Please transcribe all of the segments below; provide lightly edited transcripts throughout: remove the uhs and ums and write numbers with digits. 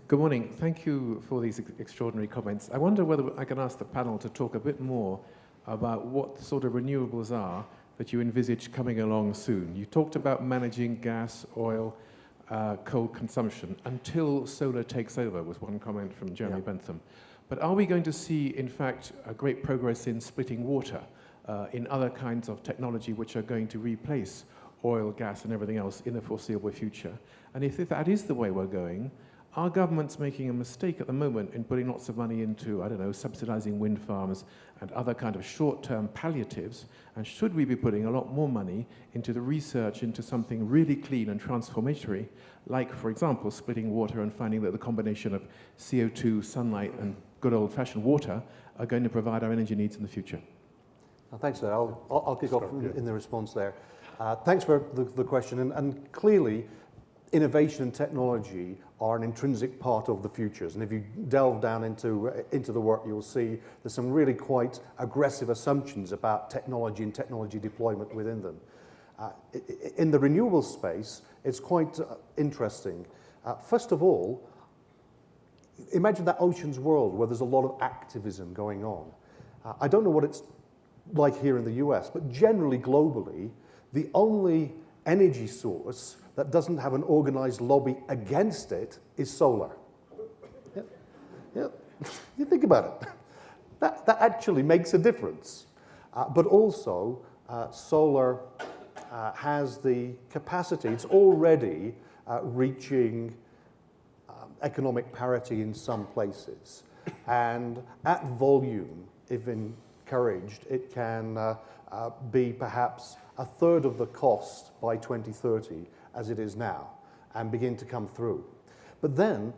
Good morning. Thank you for these extraordinary comments. I wonder whether I can ask the panel to talk a bit more about what sort of renewables are that you envisage coming along soon. You talked about managing gas, oil, coal consumption until solar takes over, was one comment from Jeremy Bentham. But are we going to see, in fact, a great progress in splitting water, in other kinds of technology which are going to replace oil, gas, and everything else in the foreseeable future? And if that is the way we're going, are governments making a mistake at the moment in putting lots of money into, I don't know, subsidizing wind farms and other kind of short-term palliatives? And should we be putting a lot more money into the research into something really clean and transformatory, like, for example, splitting water and finding that the combination of CO2, sunlight, and good old-fashioned water are going to provide our energy needs in the future? Thanks for that. I'll kick off in the response there. Thanks for the question. And clearly, innovation and technology are an intrinsic part of the futures. And if you delve down into the work, you'll see there's some really quite aggressive assumptions about technology and technology deployment within them. In the renewable space, it's quite interesting. First of all, imagine that oceans world where there's a lot of activism going on. I don't know what it's like here in the US, but generally globally, the only energy source that doesn't have an organized lobby against it is solar. Yeah. You think about it. That actually makes a difference. But also, solar has the capacity, it's already reaching economic parity in some places. And at volume, if encouraged, it can be perhaps a third of the cost by 2030 as it is now, and begin to come through. But then,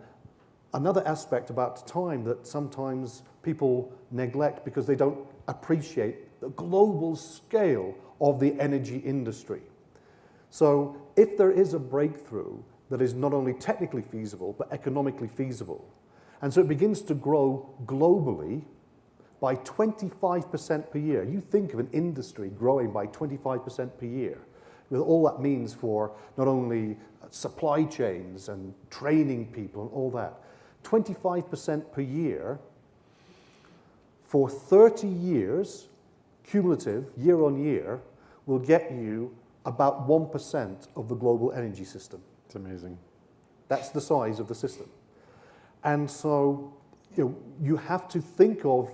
another aspect about time that sometimes people neglect because they don't appreciate the global scale of the energy industry. So if there is a breakthrough that is not only technically feasible, but economically feasible, and so it begins to grow globally by 25% per year. You think of an industry growing by 25% per year, with all that means for not only supply chains and training people and all that. 25% per year for 30 years, cumulative, year on year, will get you about 1% of the global energy system. It's amazing. That's the size of the system. And so, you have to think of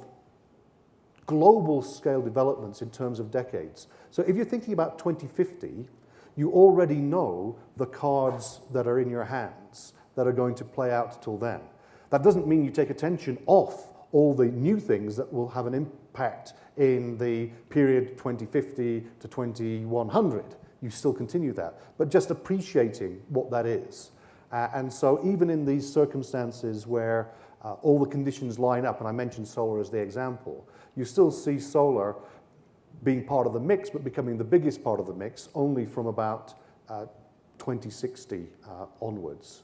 global scale developments in terms of decades. So if you're thinking about 2050, you already know the cards that are in your hands that are going to play out till then. That doesn't mean you take attention off all the new things that will have an impact in the period 2050 to 2100. You still continue that, but just appreciating what that is. And so even in these circumstances where all the conditions line up, and I mentioned solar as the example, you still see solar being part of the mix, but becoming the biggest part of the mix only from about 2060 onwards.